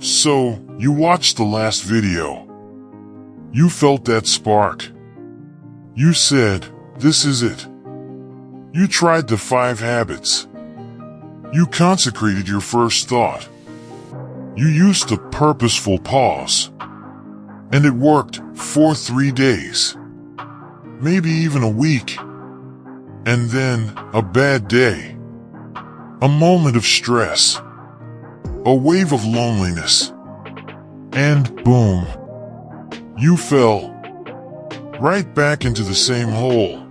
So, you watched the last video. You felt that spark. You said, "This is it." You tried the 5 habits. You consecrated your first thought. You used the purposeful pause. And it worked for 3 days. Maybe even a week. And then, a bad day. A moment of stress. A wave of loneliness. And boom. You fell. Right back into the same hole.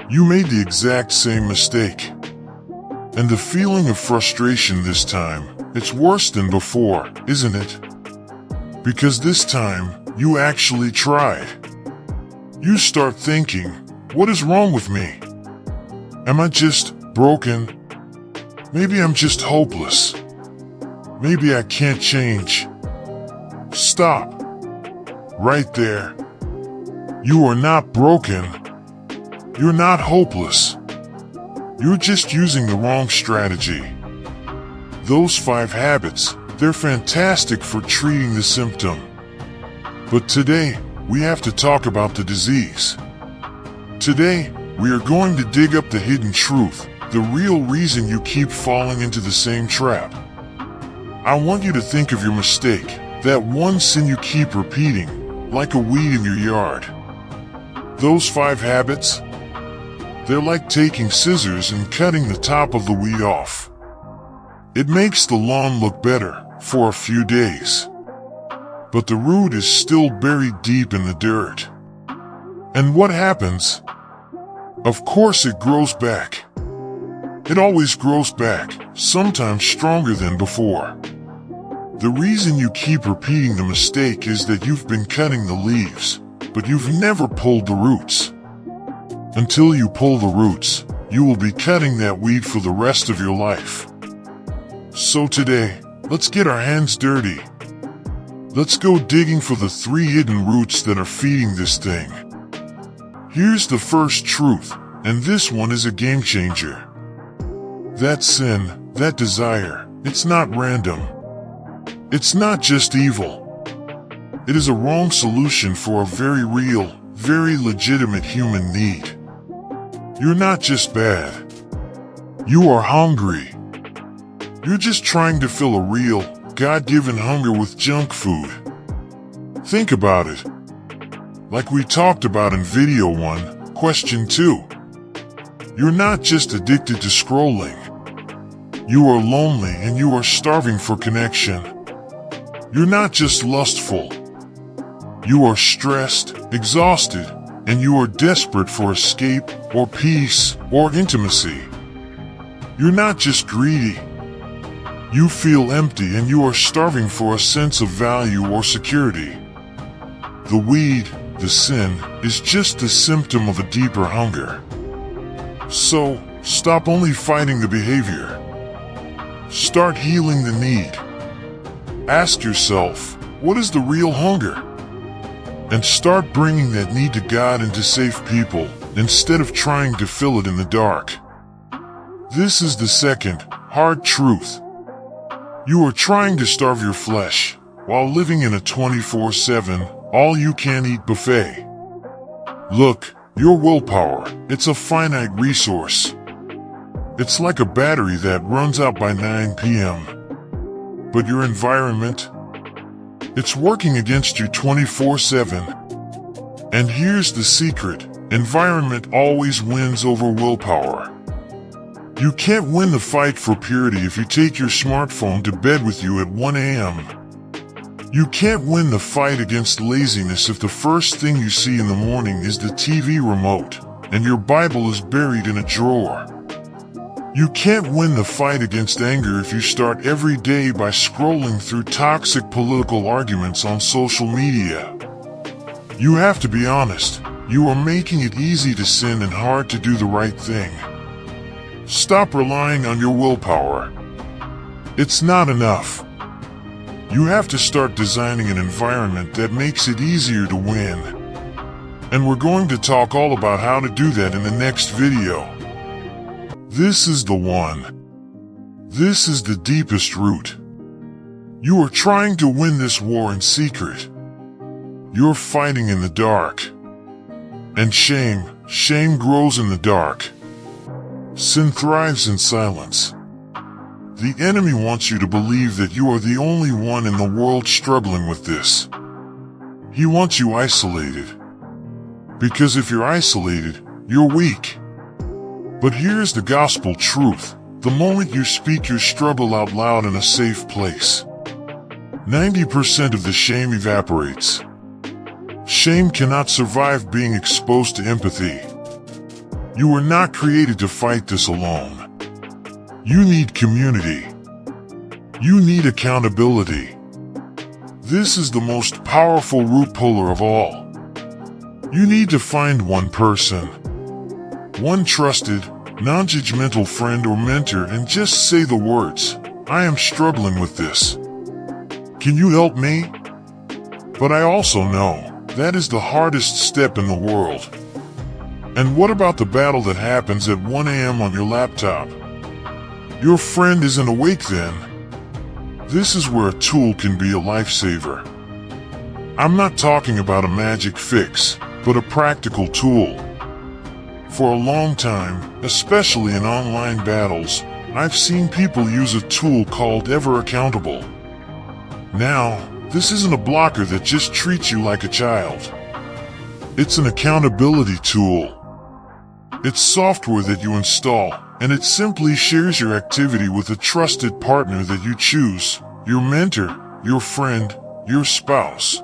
You made the exact same mistake. And the feeling of frustration this time, it's worse than before, isn't it? Because this time, you actually tried. You start thinking, what is wrong with me? Am I just broken? Maybe I'm just hopeless. Maybe I can't change. Stop. Right there. You are not broken. You're not hopeless. You're just using the wrong strategy. Those 5 habits, they're fantastic for treating the symptom. But today, we have to talk about the disease. Today, we are going to dig up the hidden truth, the real reason you keep falling into the same trap. I want you to think of your mistake, that one sin you keep repeating, like a weed in your yard. Those 5 habits, they're like taking scissors and cutting the top of the weed off. It makes the lawn look better for a few days. But the root is still buried deep in the dirt. And what happens? Of course it grows back. It always grows back, sometimes stronger than before. The reason you keep repeating the mistake is that you've been cutting the leaves, but you've never pulled the roots. Until you pull the roots, you will be cutting that weed for the rest of your life. So today, let's get our hands dirty. Let's go digging for the 3 hidden roots that are feeding this thing. Here's the first truth, and this one is a game changer. That sin, that desire, it's not random. It's not just evil. It is a wrong solution for a very real, very legitimate human need. You're not just bad. You are hungry. You're just trying to fill a real, God-given hunger with junk food. Think about it. Like we talked about in video 1, question 2. You're not just addicted to scrolling. You are lonely and you are starving for connection. You're not just lustful. You are stressed, exhausted, and you are desperate for escape, or peace, or intimacy. You're not just greedy. You feel empty and you are starving for a sense of value or security. The weed, the sin, is just a symptom of a deeper hunger. So, stop only fighting the behavior. Start healing the need. Ask yourself, what is the real hunger? And start bringing that need to God and to safe people, instead of trying to fill it in the dark. This is the second, hard truth. You are trying to starve your flesh, while living in a 24/7, all-you-can-eat buffet. Look, your willpower, it's a finite resource. It's like a battery that runs out by 9 p.m. But your environment, it's working against you 24/7. And here's the secret, environment always wins over willpower. You can't win the fight for purity if you take your smartphone to bed with you at 1 a.m. You can't win the fight against laziness if the first thing you see in the morning is the TV remote, and your Bible is buried in a drawer. You can't win the fight against anger if you start every day by scrolling through toxic political arguments on social media. You have to be honest, you are making it easy to sin and hard to do the right thing. Stop relying on your willpower. It's not enough. You have to start designing an environment that makes it easier to win. And we're going to talk all about how to do that in the next video. This is the one. This is the deepest root. You are trying to win this war in secret. You're fighting in the dark. And shame grows in the dark. Sin thrives in silence. The enemy wants you to believe that you are the only one in the world struggling with this. He wants you isolated. Because if you're isolated, you're weak. But here's the gospel truth. The moment you speak your struggle out loud in a safe place, 90% of the shame evaporates. Shame cannot survive being exposed to empathy. You were not created to fight this alone. You need community. You need accountability. This is the most powerful root puller of all. You need to find one person, one trusted, non-judgmental friend or mentor, and just say the words, "I am struggling with this. Can you help me?" But I also know that is the hardest step in the world. And what about the battle that happens at 1 a.m. on your laptop? Your friend isn't awake then. This is where a tool can be a lifesaver. I'm not talking about a magic fix, but a practical tool. For a long time, especially in online battles, I've seen people use a tool called Ever Accountable. Now, this isn't a blocker that just treats you like a child. It's an accountability tool. It's software that you install, and it simply shares your activity with a trusted partner that you choose, your mentor, your friend, your spouse.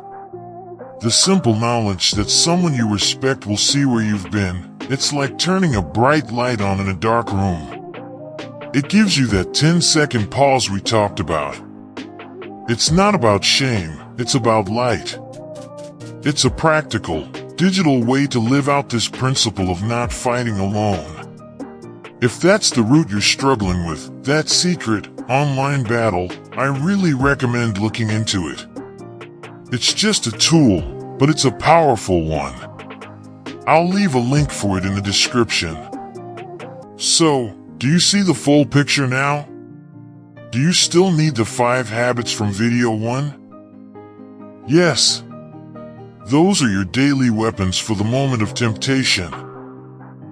The simple knowledge that someone you respect will see where you've been, it's like turning a bright light on in a dark room. It gives you that 10-second pause we talked about. It's not about shame, it's about light. It's a practical, digital way to live out this principle of not fighting alone. If that's the route you're struggling with, that secret, online battle, I really recommend looking into it. It's just a tool, but it's a powerful one. I'll leave a link for it in the description. So, do you see the full picture now? Do you still need the 5 habits from video 1? Yes. Those are your daily weapons for the moment of temptation.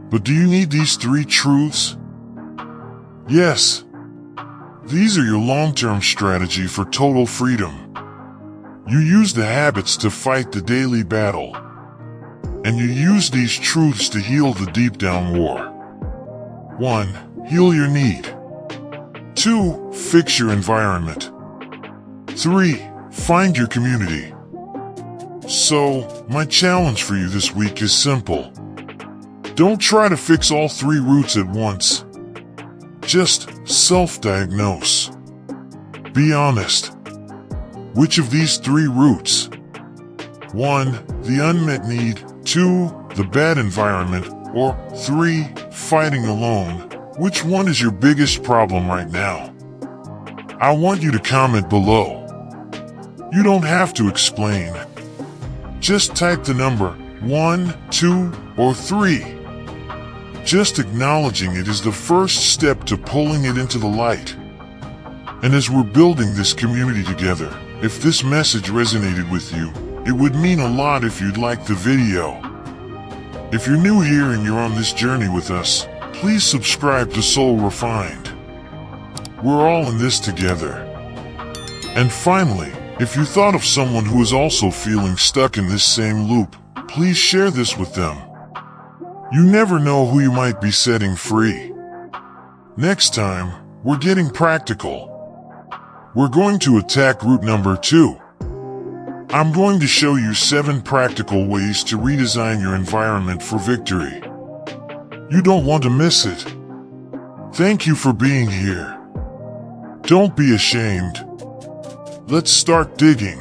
But do you need these 3 truths? Yes. These are your long-term strategy for total freedom. You use the habits to fight the daily battle. And you use these truths to heal the deep-down war. 1. Heal your need. 2. Fix your environment. 3. Find your community. So, my challenge for you this week is simple. Don't try to fix all 3 roots at once. Just self-diagnose. Be honest. Which of these 3 roots? 1. The unmet need. 2. The bad environment. Or 3. Fighting alone. Which one is your biggest problem right now? I want you to comment below. You don't have to explain. Just type the number 1, 2, or 3. Just acknowledging it is the first step to pulling it into the light. And as we're building this community together, if this message resonated with you, it would mean a lot if you'd like the video. If you're new here and you're on this journey with us, please subscribe to Soul Refined. We're all in this together. And finally, if you thought of someone who is also feeling stuck in this same loop, please share this with them. You never know who you might be setting free. Next time, we're getting practical. We're going to attack route number 2. I'm going to show you 7 practical ways to redesign your environment for victory. You don't want to miss it. Thank you for being here. Don't be ashamed. Let's start digging.